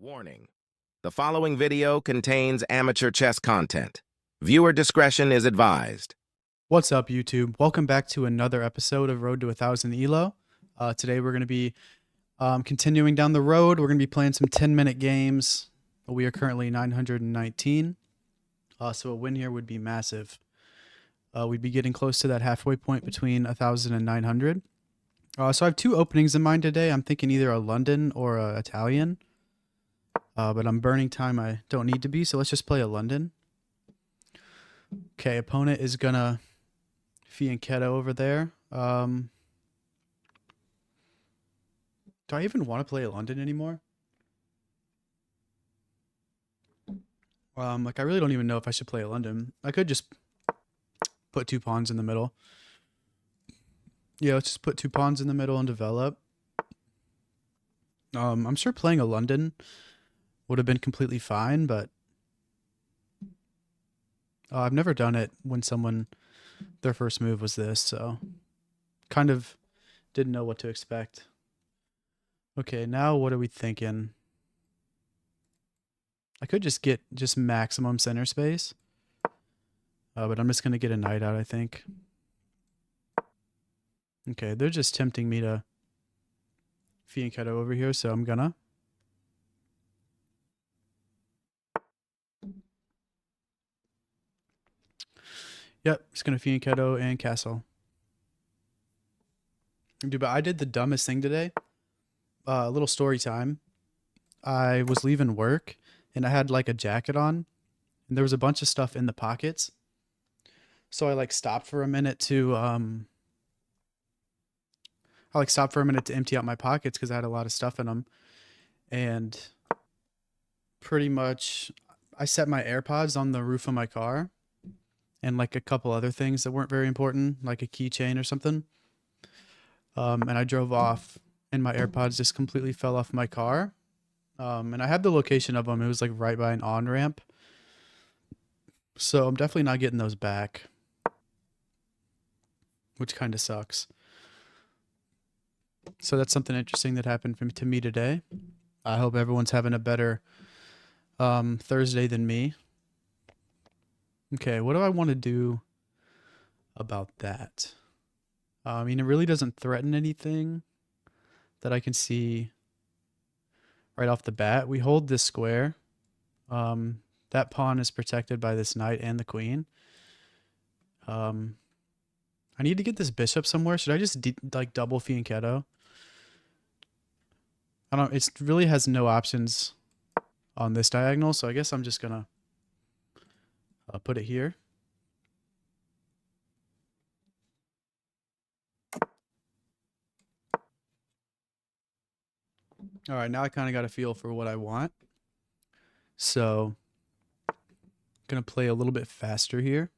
Warning. The following video contains amateur chess content. Viewer discretion is advised. What's up, YouTube? Welcome back to another episode of Road to 1000 ELO. Today we're going to be continuing down the road. We're going to be playing some 10-minute games. We are currently 919, so a win here would be massive. We'd be getting close to that halfway point between 1000 and 900. So I have two openings in mind today. I'm thinking either a London or a Italian. But I'm burning time. I don't need to be, so let's just play a London. Okay, opponent is gonna fianchetto over there. Do I even want to play a London anymore? I really don't even know if I should play a London. I could just put two pawns in the middle. Yeah, let's just put two pawns in the middle and develop. I'm sure playing a London would have been completely fine, but I've never done it when their first move was this, so kind of didn't know what to expect. Okay, now what are we thinking? I could just get maximum center space, but I'm just going to get a knight out, I think. Okay, they're just tempting me to fianchetto over here, so I'm gonna. Yep, just gonna fianchetto and castle. Dude, but I did the dumbest thing today. A little story time. I was leaving work and I had like a jacket on and there was a bunch of stuff in the pockets. So I stopped for a minute to empty out my pockets because I had a lot of stuff in them. And pretty much I set my AirPods on the roof of my car and like a couple other things that weren't very important, like a keychain or something. And I drove off and my AirPods just completely fell off my car. And I had the location of them. It was like right by an on-ramp. So I'm definitely not getting those back, which kind of sucks. So that's something interesting that happened to me today. I hope everyone's having a better Thursday than me. Okay, what do I want to do about that? I mean, it really doesn't threaten anything that I can see right off the bat. We hold this square. That pawn is protected by this knight and the queen. I need to get this bishop somewhere. Should I just double fianchetto? I don't. It really has no options on this diagonal, so I guess I'm just gonna put it here. All right, now I kind of got a feel for what I want. So, I'm gonna play a little bit faster here.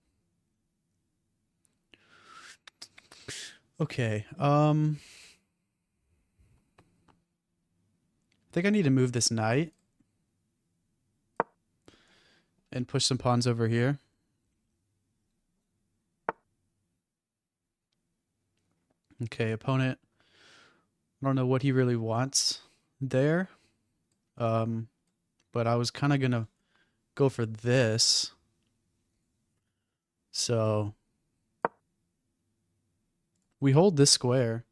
Okay. I think I need to move this knight and push some pawns over here. Okay, opponent. I don't know what he really wants there. But I was kind of going to go for this. So we hold this square.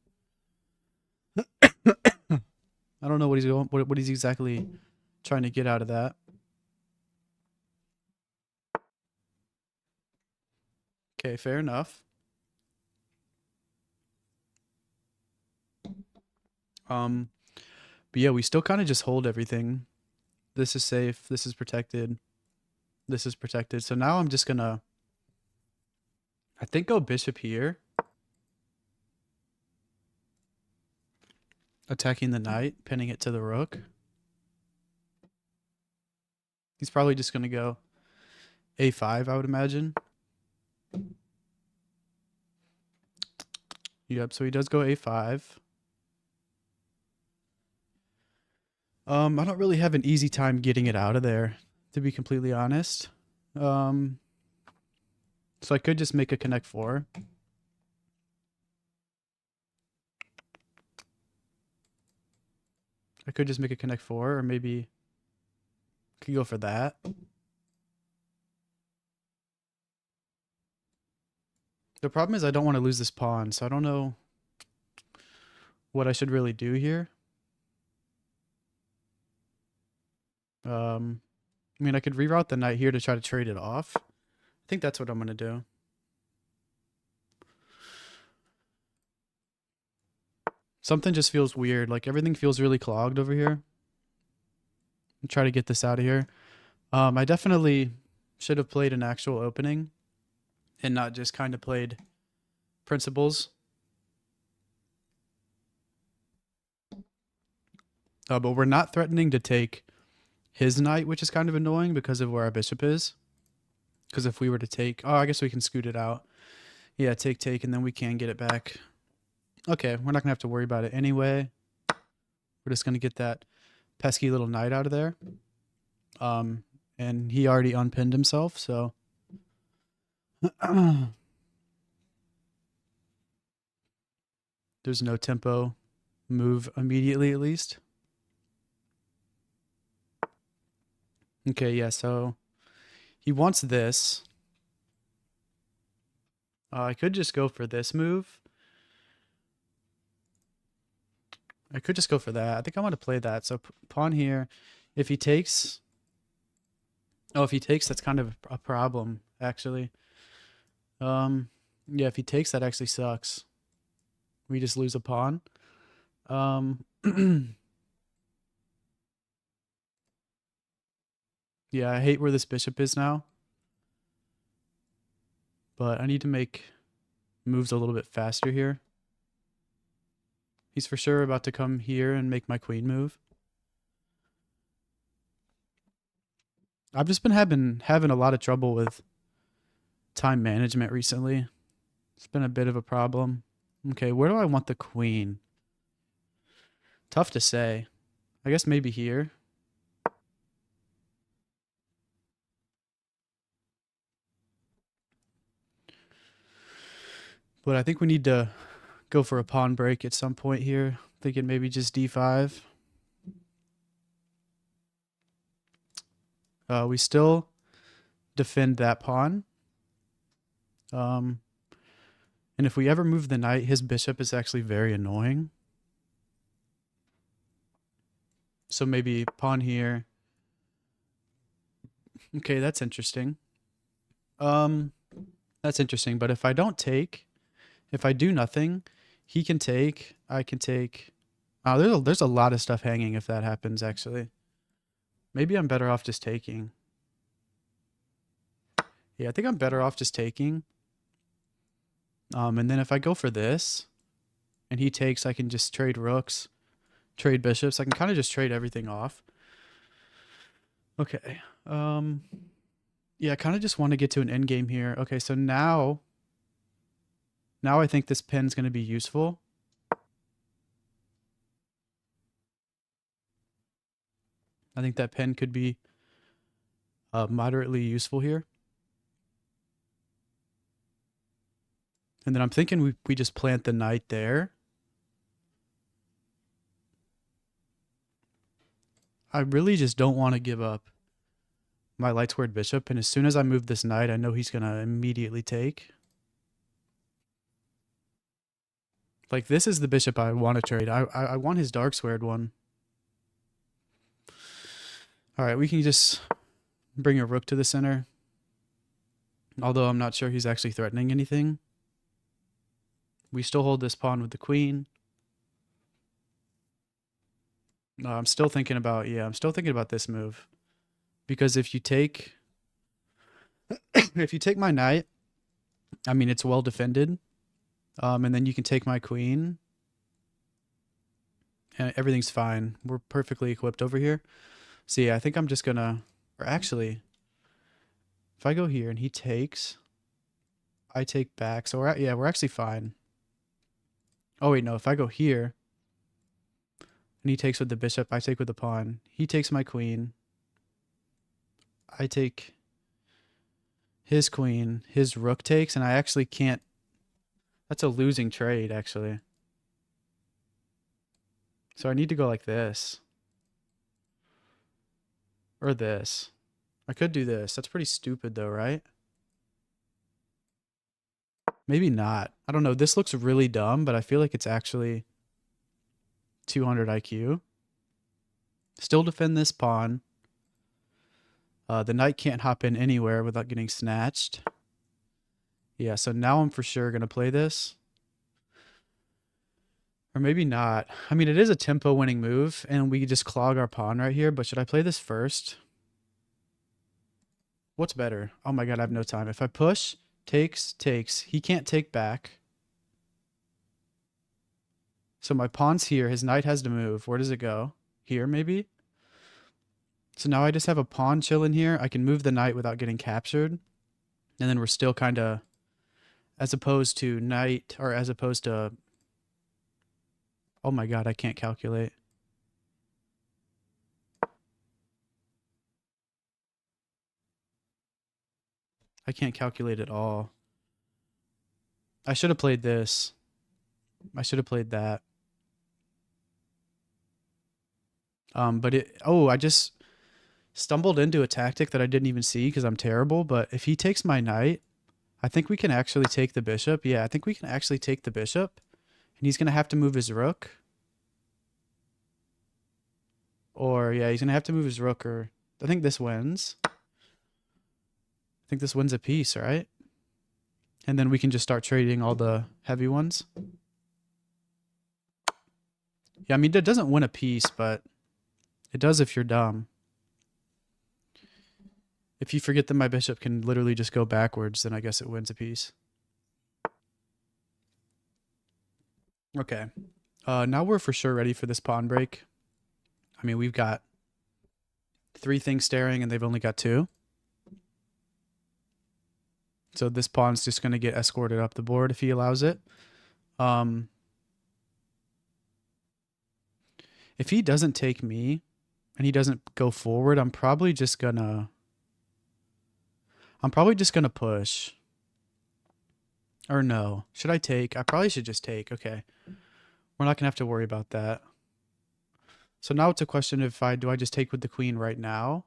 I don't know what he's exactly trying to get out of that. Okay, fair enough. But yeah, we still kind of just hold everything. This is safe. This is protected. This is protected. So now I'm just gonna, I think, go bishop here. Attacking the knight, pinning it to the rook. He's probably just gonna go a5, I would imagine. Yep, so he does go a5. I don't really have an easy time getting it out of there, to be completely honest. So I could just make a connect 4. I could just make a connect 4, or maybe Could go for that. The problem is I don't want to lose this pawn, so I don't know what I should really do here. I mean, I could reroute the knight here to try to trade it off. I think that's what I'm going to do. Something just feels weird. Like, everything feels really clogged over here. I'll try to get this out of here. I definitely should have played an actual opening and not just kind of played principles. But we're not threatening to take his knight, which is kind of annoying because of where our bishop is. Because if we were to take... Oh, I guess we can scoot it out. Yeah, take, and then we can get it back. Okay, we're not going to have to worry about it anyway. We're just going to get that pesky little knight out of there. And he already unpinned himself, so... There's no tempo move immediately, at least. Okay, yeah, so he wants this. I could just go for this move. I could just go for that. I think I want to play that. So pawn here. If he takes... Oh, if he takes, that's kind of a problem, actually. Yeah, if he takes, that actually sucks. We just lose a pawn. Yeah, I hate where this bishop is now. But I need to make moves a little bit faster here. He's for sure about to come here and make my queen move. I've just been having a lot of trouble with time management recently. It's been a bit of a problem. Okay, where do I want the queen? Tough to say. I guess maybe here. But I think we need to go for a pawn break at some point here. Thinking maybe just d5. We still defend that pawn. And if we ever move the knight, his bishop is actually very annoying. So maybe pawn here. Okay, that's interesting. That's interesting. But if I don't take, if I do nothing, he can take, I can take. Oh, there's a lot of stuff hanging if that happens, actually. Maybe I'm better off just taking. Yeah, I think I'm better off just taking. And then if I go for this, and he takes, I can just trade rooks, trade bishops. I can kind of just trade everything off. Okay. Yeah, I kind of just want to get to an endgame here. Okay, so now I think this pin's going to be useful. I think that pin could be moderately useful here. And then I'm thinking we just plant the knight there. I really just don't want to give up my light squared bishop. And as soon as I move this knight, I know he's going to immediately take. Like, this is the bishop I want to trade. I want his dark squared one. All right, we can just bring a rook to the center. Although I'm not sure he's actually threatening anything. We still hold this pawn with the queen. I'm still thinking about, yeah, I'm still thinking about this move. Because if you take, if you take my knight, I mean, it's well defended. And then you can take my queen. And everything's fine. We're perfectly equipped over here. So yeah, I think I'm just gonna, or actually, if I go here and he takes, I take back. So we're actually fine. Oh wait, no, if I go here and he takes with the bishop, I take with the pawn. He takes my queen. I take his queen. His rook takes, and I actually can't. That's a losing trade, actually. So I need to go like this. Or this. I could do this. That's pretty stupid though, right? Maybe not. I don't know. This looks really dumb, but I feel like it's actually 200 IQ. Still defend this pawn. The knight can't hop in anywhere without getting snatched. Yeah, so now I'm for sure going to play this. Or maybe not. I mean, it is a tempo winning move, and we just clog our pawn right here, but should I play this first? What's better? Oh my god, I have no time. If I push, takes, he can't take back. So my pawn's here. His knight has to move. Where does it go? Here, maybe? So now I just have a pawn chilling here. I can move the knight without getting captured. And then we're still kind of, as opposed to knight, or as opposed to, oh my god, I can't calculate. I can't calculate at all. I should have played this. I should have played that. But I just stumbled into a tactic that I didn't even see because I'm terrible. But if he takes my knight, I think we can actually take the bishop. Yeah, I think we can actually take the bishop. And he's going to have to move his rook. Or, yeah, he's going to have to move his rook. Or I think this wins. I think this wins a piece, right? And then we can just start trading all the heavy ones. Yeah, I mean, it doesn't win a piece, but it does if you're dumb. If you forget that my bishop can literally just go backwards, then I guess it wins a piece. Okay. Now we're for sure ready for this pawn break. I mean, we've got 3 things staring and they've only got 2. So this pawn's just going to get escorted up the board if he allows it. If he doesn't take me and he doesn't go forward, I'm probably just going to push. Or no. Should I take? I probably should just take. Okay. We're not going to have to worry about that. So now it's a question of do I just take with the queen right now?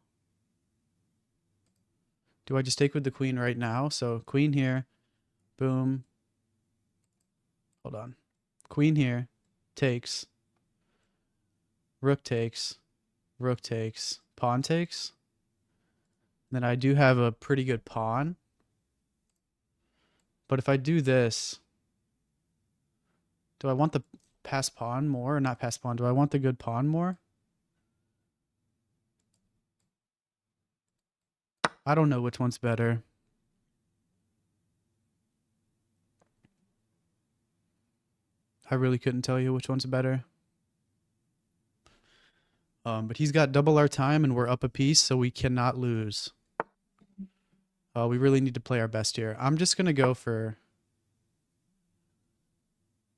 Do I just take with the queen right now? So queen here. Boom. Hold on. Queen here. Takes. Rook takes. Rook takes. Pawn takes. Then I do have a pretty good pawn. But if I do this, do I want the pass pawn more or not pass pawn? Do I want the good pawn more? I don't know which one's better. I really couldn't tell you which one's better. But he's got double our time and we're up a piece, so we cannot lose. We really need to play our best here. I'm going to go for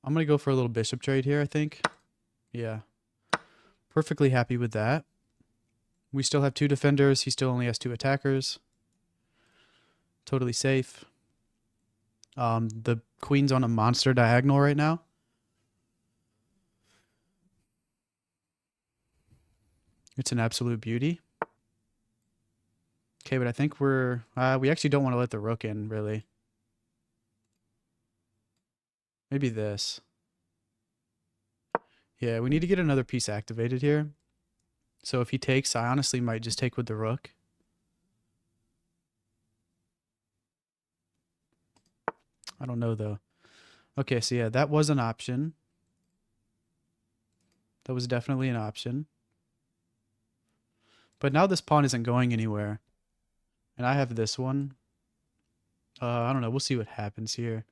a little bishop trade here, I think. Yeah. Perfectly happy with that. We still have 2 defenders. He still only has 2 attackers. Totally safe. The queen's on a monster diagonal right now. It's an absolute beauty. Okay, but I think we actually don't want to let the rook in, really. Maybe this. Yeah, we need to get another piece activated here. So if he takes, I honestly might just take with the rook. I don't know, though. Okay, so yeah, that was an option. That was definitely an option. But now this pawn isn't going anywhere. And I have this one. I don't know. We'll see what happens here.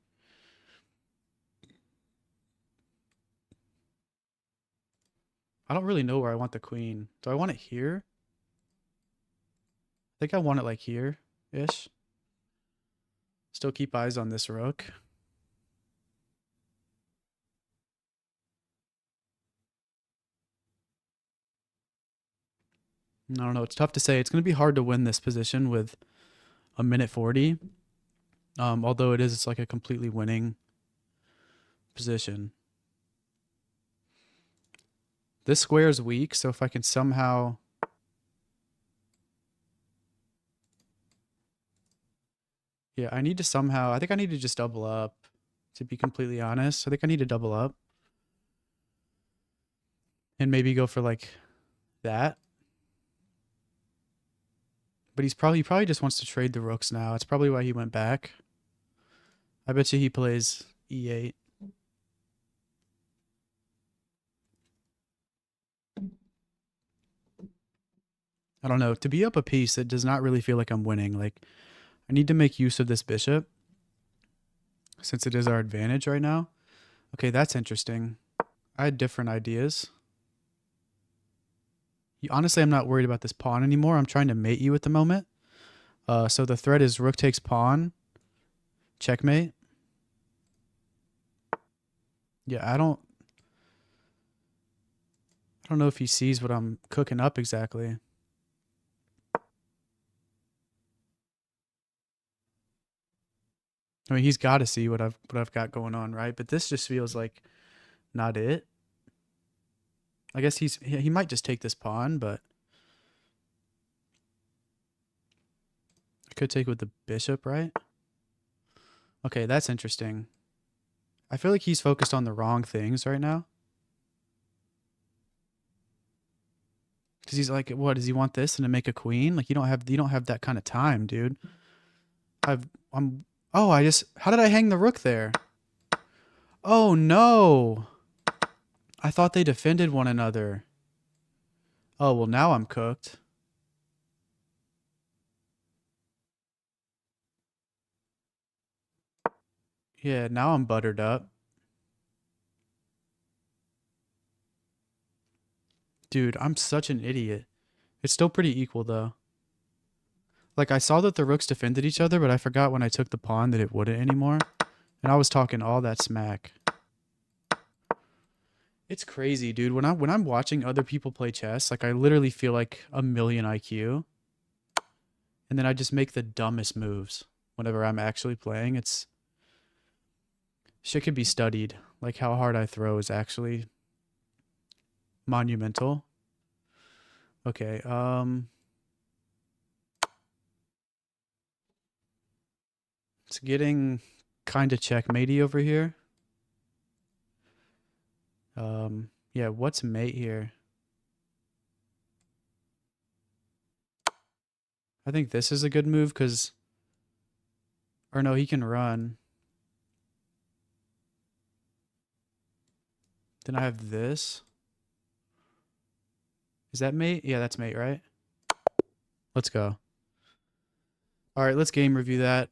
I don't really know where I want the queen. Do I want it here? I think I want it like here-ish. Still keep eyes on this rook. I don't know. It's tough to say. It's going to be hard to win this position with a minute 40. Although it's like a completely winning position. This square is weak, so if I can somehow Yeah, I need to somehow, I think I need to just double up, to be completely honest. I think I need to double up and maybe go for like that. But he probably just wants to trade the rooks now. That's probably why he went back. I bet you he plays e8. I don't know. To be up a piece, it does not really feel like I'm winning. Like, I need to make use of this bishop since it is our advantage right now. Okay, that's interesting. I had different ideas. Honestly, I'm not worried about this pawn anymore. I'm trying to mate you at the moment. So the threat is rook takes pawn. Checkmate. Yeah, I don't know if he sees what I'm cooking up exactly. I mean, he's got to see what I've got going on, right? But this just feels like not it. I guess he might just take this pawn, but I could take with the bishop, right? Okay, that's interesting. I feel like he's focused on the wrong things right now. Cause he's like, what does he want this and to make a queen? Like you don't have that kind of time, dude. I'm oh how did I hang the rook there? Oh no. I thought they defended one another. Oh well, now I'm cooked. Yeah, now I'm buttered up. Dude, I'm such an idiot. It's still pretty equal though. Like I saw that the rooks defended each other, but I forgot when I took the pawn that it wouldn't anymore. And I was talking all that smack. It's crazy, dude. When I'm watching other people play chess, like I literally feel like a million IQ. And then I just make the dumbest moves whenever I'm actually playing. It's shit could be studied. Like how hard I throw is actually monumental. Okay, it's getting kind of checkmatey over here. Yeah, what's mate here? I think this is a good move because, or no, he can run. Then I have this. Is that mate? Yeah, that's mate, right? Let's go. All right, let's game review that.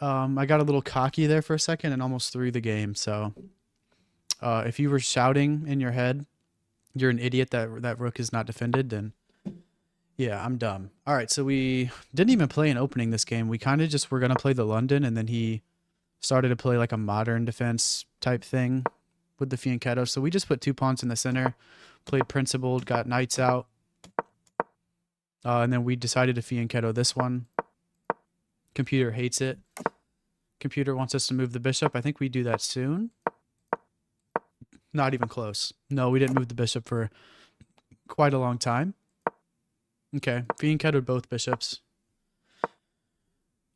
I got a little cocky there for a second and almost threw the game. So, if you were shouting in your head, you're an idiot that rook is not defended, then yeah, I'm dumb. All right, so we didn't even play an opening this game. We kind of just were gonna play the London, and then he started to play like a modern defense type thing with the fianchetto. So we just put two pawns in the center, played principled, got knights out, and then we decided to fianchetto this one. Computer hates it. Computer wants us to move the bishop. I think we do that soon. Not even close. No, we didn't move the bishop for quite a long time. Okay, fianchettoed both bishops.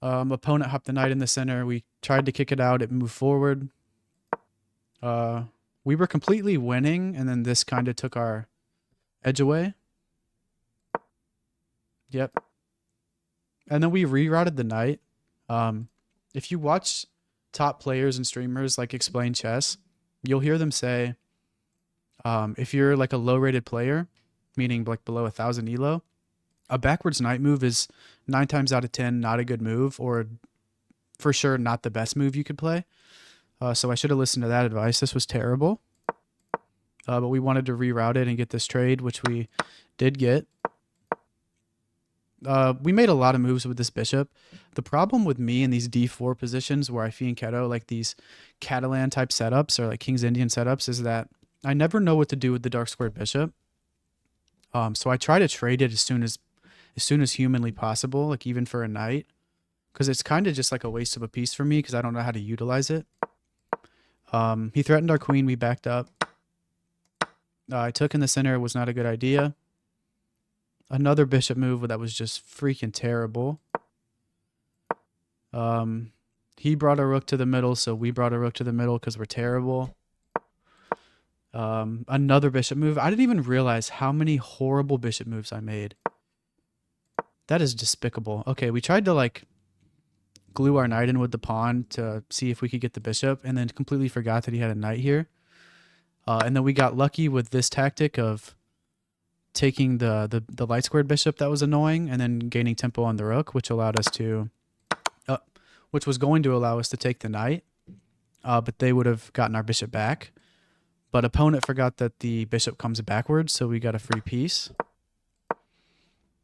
Opponent hopped the knight in the center. We tried to kick it out. It moved forward. We were completely winning, and then this kind of took our edge away. Yep. And then we rerouted the knight. If you watch top players and streamers like explain chess, you'll hear them say, if you're like a low-rated player, meaning like below 1,000 elo, a backwards knight move is 9 times out of 10 not a good move, or for sure not the best move you could play. So I should have listened to that advice. This was terrible. But we wanted to reroute it and get this trade, which we did get. We made a lot of moves with this bishop. The problem with me in these d4 positions where I fianchetto, like these Catalan type setups or like King's Indian setups, is that I never know what to do with the dark squared bishop. So I try to trade it as soon as humanly possible, like even for a knight, because it's kind of just like a waste of a piece for me because I don't know how to utilize it. He threatened our queen. We backed up. I took in the center. Was not a good idea. Another bishop move that was just freaking terrible. He brought a rook to the middle, so we brought a rook to the middle because we're terrible. Another bishop move. I didn't even realize how many horrible bishop moves I made. That is despicable. Okay, we tried to like glue our knight in with the pawn to see if we could get the bishop, and then completely forgot that he had a knight here. And then we got lucky with this tactic of taking the light squared bishop that was annoying, and then gaining tempo on the rook, which allowed us to, which was going to allow us to take the knight, but they would have gotten our bishop back. But opponent forgot that the bishop comes backwards, so we got a free piece.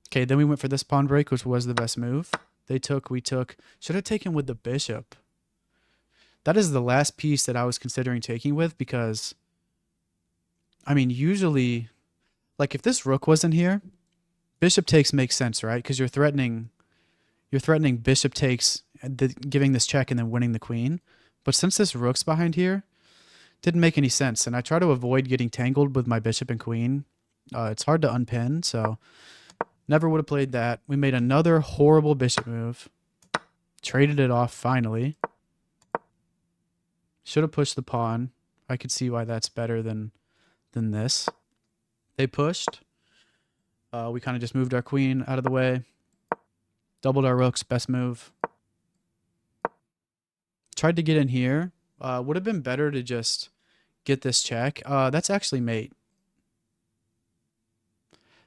Okay, then we went for this pawn break, which was the best move. They took, we took. Should have taken with the bishop. That is the last piece that I was considering taking with, because, I mean, usually, like if this rook wasn't here, bishop takes makes sense, right? Because you're threatening bishop takes, giving this check and then winning the queen. But since this rook's behind here, didn't make any sense. And I try to avoid getting tangled with my bishop and queen. It's hard to unpin, so never would have played that. We made another horrible bishop move. Traded it off finally. Should have pushed the pawn. I could see why that's better than this. They pushed. We kind of just moved our queen out of the way. Doubled our rooks, best move. Tried to get in here. Would have been better to just get this check. That's actually mate.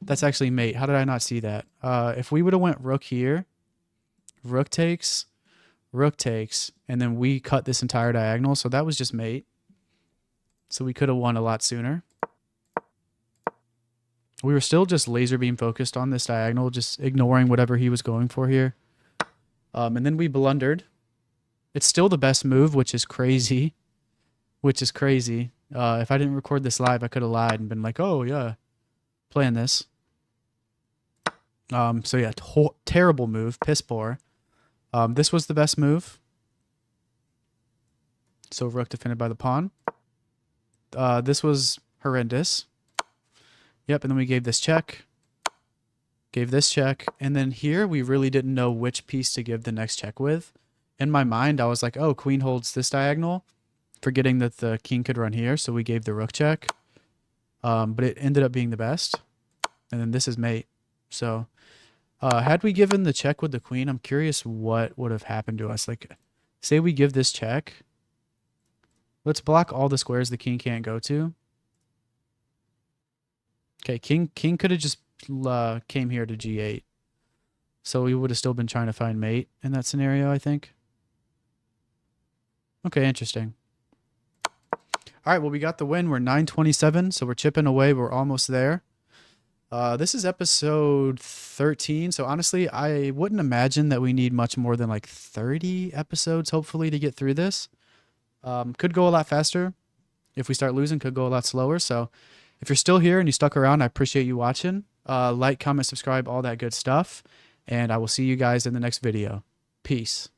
That's actually mate. How did I not see that? If we would have went rook here, rook takes, and then we cut this entire diagonal. So that was just mate. So we could have won a lot sooner. We were still just laser beam focused on this diagonal, just ignoring whatever he was going for here. And then we blundered. It's still the best move, which is crazy. If I didn't record this live, I could have lied and been like, oh, yeah, playing this. So, yeah, terrible move, piss poor. This was the best move. So, rook defended by the pawn. This was horrendous. Yep, and then we gave this check. Gave this check. And then here, we really didn't know which piece to give the next check with. In my mind, I was like, oh, queen holds this diagonal, forgetting that the king could run here, so we gave the rook check. But it ended up being the best. And then this is mate. So had we given the check with the queen, I'm curious what would have happened to us. Like, say we give this check. Let's block all the squares the king can't go to. Okay, king could have just came here to g8. So we would have still been trying to find mate in that scenario, I think. Okay, interesting. All right, well, we got the win. We're 927, so we're chipping away. We're almost there. This is episode 13, so honestly, I wouldn't imagine that we need much more than like 30 episodes, hopefully, to get through this. Could go a lot faster. If we start losing, could go a lot slower. So if you're still here and you stuck around, I appreciate you watching. Like, comment, subscribe, all that good stuff. And I will see you guys in the next video. Peace.